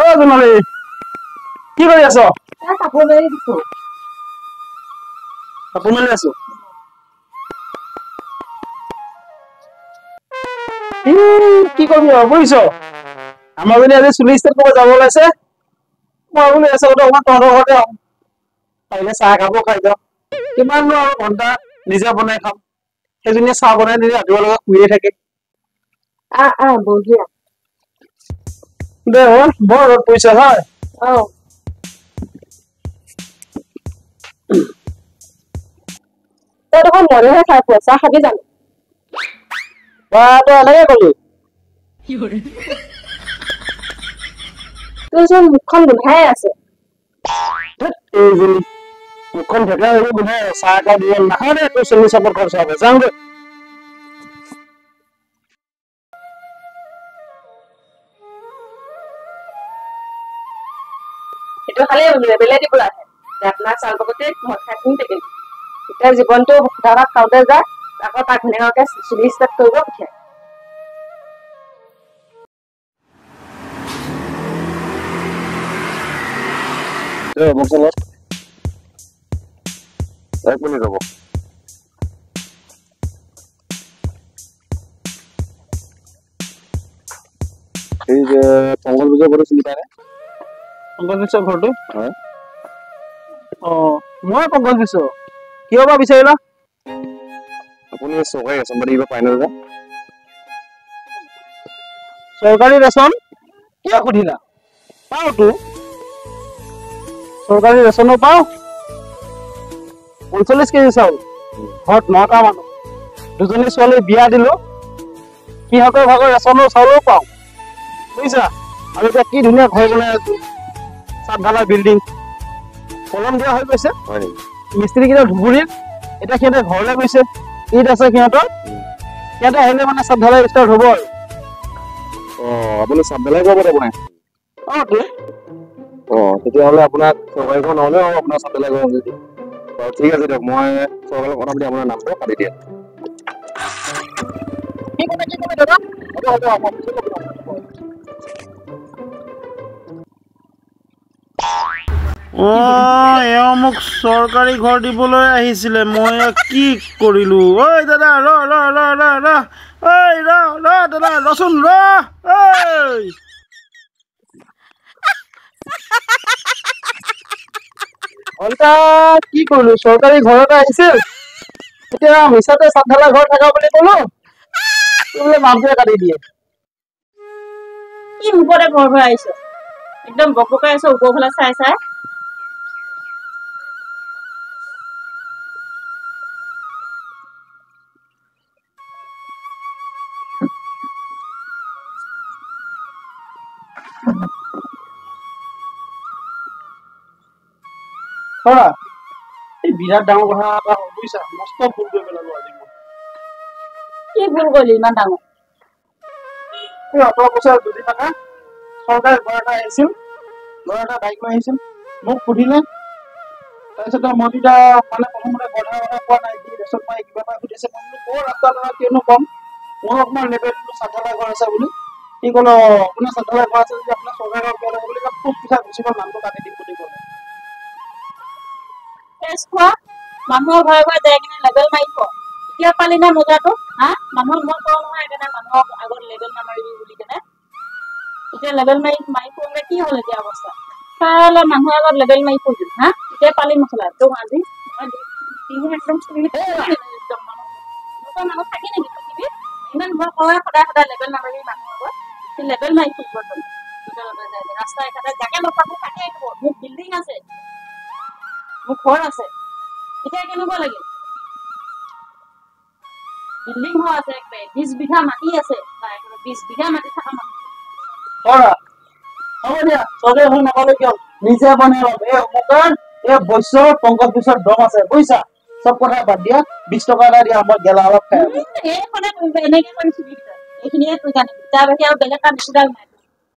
ও জোনালী কি কৰি আছ? কাপোৰ মেলি দিছো। কাপোৰ মেলি আছো। কি কৰিবি আৰু বুজিছ? আমাৰ যদি আজি চুলি ষ্টেট ক'ৰবাত যাব ওলাইছে মই বোলো আচলতে অকণমান তহঁতৰ ঘৰতে আহোঁ। পাৰিলে চাহ একাপো খাই যাওঁ। কিমাননো আৰু ঘণ্টা নিজে বনাই খাম। সেইজনীয়ে চাহ বনাই দিলে ৰাতিপুৱা লগত শুইয়ে থাকে। বঢ়িয়া। দে বৰ ৰ'দ পৰিছে হয়। তই দেখোন মনেহে খাই পোৱা চাহ খাবি জানো? বা তই এনেকে কলি। তোৰ চোন মুখখন গোন্ধাই আছে। এইজনী মুখখন ঢেকা হৈ গোন্ধাই চাহ একাপ দিব নাখাওঁ দে তোৰ চেনি চাপত খৰচ হ'ব। যাওঁ দে। সেইটো খালি লেবেলে দিবলৈ আহে আপোনাৰ চাউল বাকতে মদ খাই শুই থাকিল। এতিয়া জীৱনটো সুধা ভাত খাওঁতে যায় আকৌ তাক ধুনীয়াকে চুলি ষ্টাৰ্ট কৰিব পঠিয়ায়। এই যে পংকজ বিশ্বৰ ঘৰটো চিনি পায়নে? পংকজ বিশ্বৰ ঘৰটো? হয়। মই পংকজ বিশ্ব। কিয় বা বিচাৰিলা? আপুনি চৰকাৰী ৰেচন পাতি কিবা পায় নে দাদা? চৰকাৰী ৰেচন? কিয় সুধিলা? পাওঁতো। চৰকাৰী ৰেচনো পাওঁ। 45 কেজি চাউল। ঘৰত 9টা মানুহ। 2জনী ছোৱালী বিয়া দিলো। সিহঁতৰ ভাগৰ ৰেচনৰ চাউলো পাওঁ। বুজিছা? আৰু এতিয়া কি ধুনীয়া ঘৰ বনাই আছো। চাপ ঢালাই বিল্ডিং। কলম দিয়া হৈ গৈছে। মিস্ত্ৰী কেইটা ধুবুৰীত। এতিয়া সিহঁতে ঘৰলৈ গৈছে। ঈদ আছে সিহঁতৰ। সিহঁতে আহিলে মানে চাপ ঢালাই ষ্টাৰ্ট হ'ব আৰু। আপুনি চাপ ঢালাই কৰিব বনাই? তেতিয়াহ'লে আপোনাক চৰকাৰী ঘৰ নহ'লেও আপোনাৰ চাপ ঢালাই কৰিব যদি। ঠিক আছে দিয়ক মই চৰকাৰৰ কথা পাতি আপোনাৰ নামটো কাটি দিয়ে। দাদা এওঁ মোক চৰকাৰী ঘৰ দিবলৈ আহিছিলে মই কি কৰিলো। ঐ দাদা ৰ দাদা ৰচোন ৰ। কি কৰিলো চৰকাৰী ঘৰতে আহিছিল এতিয়া মিছাতে চাপ ঢালাই ঘৰ থকা বুলি কলো বোলে নামটোৱে কাটি দিয়ে। কি ওপৰতে ঘৰ হৈ আহিছে একদম বকবকাই আছে ওপৰ ফালে চাই চাই। এই বিৰাট ডাঙৰ কথা এটা হ'ল বুজিছা। মস্ত ভুল কৰি পেলালো আজি মই। কি ভুল কৰিলি ইমান ডাঙৰ? এই 18 বছৰ দুদিন মানে চৰকাৰী ঘৰ এটা আহিছিল। ল'ৰা এটা বাইক লৈ আহিছিল। মোক সুধিলে তাৰপিছত মই তেতিয়া মানে প্ৰথমতে কথা কোৱা নাই কি ৰেচন পাই কিবা এটা সুধিছে। মই বোলো কৰ ৰাস্তা ল'ৰা কিয়নো কম মোৰ অকণমান লেবেলটো চাপ ঢালাই ঘৰ আছে বুলি। সি ক'লে আপোনাৰ চাপ ঢালাই ঘৰ আছে যদি আপোনাৰ চৰকাৰী ঘৰ কিয় বুলি খুব পিঠা গুচি গ'ল নামটো কাটি দিম বুলি ক'লে। মানুহৰ ঘৰে ঘৰে যাই কিনে লেবেল মাৰিব এতিয়া পালি না মজাটো হা মানুহক মই কওঁ নহয় সেইকাৰণে মানুহক আগত লেবেল নামাৰিবি বুলি কেনে এতিয়া লেবেল মাৰি ফুৰিলে কি হ'ল এতিয়া অৱস্থা চালে মানুহৰ আগত লেবেল মাৰি ফুৰিছিল হা এতিয়া পালি মছলা তোক আজি একদম মানুহ থাকি নেকি পৃথিৱীত ইমান মই কওঁ সদায় সদায় লেবেল নামাৰিবি মানুহৰ আগত লেবেল মাৰি ফুৰিব ৰাস্তা এখাতে যাকে লগ থাকে আহিব মোৰ বিল্ডিং আছে মোৰ ঘৰ আছে এতিয়া কেনেকুৱা লাগে বিল্ডিং ঘৰ আছে 20 বিঘা মাটি আছে 20 বিঘা মাটি থকা মানুহ হ'ব দিয়া চৰকাৰী ঘৰ নাপালে কিয় নিজে বনাই ল'ম। এই বৈশ্যৰ পংকজ বিশ্বৰ দম আছে বুজিছা। চব কথা বাদ দিয়া 20 টকা এটা দিয়া আমাৰ গেলা অলপ খাই এনেকে কৰি এইখিনিয়ে তোৰ জানিবি তাৰ বাহিৰে আৰু বেলেগ কাম একোডাল নাই।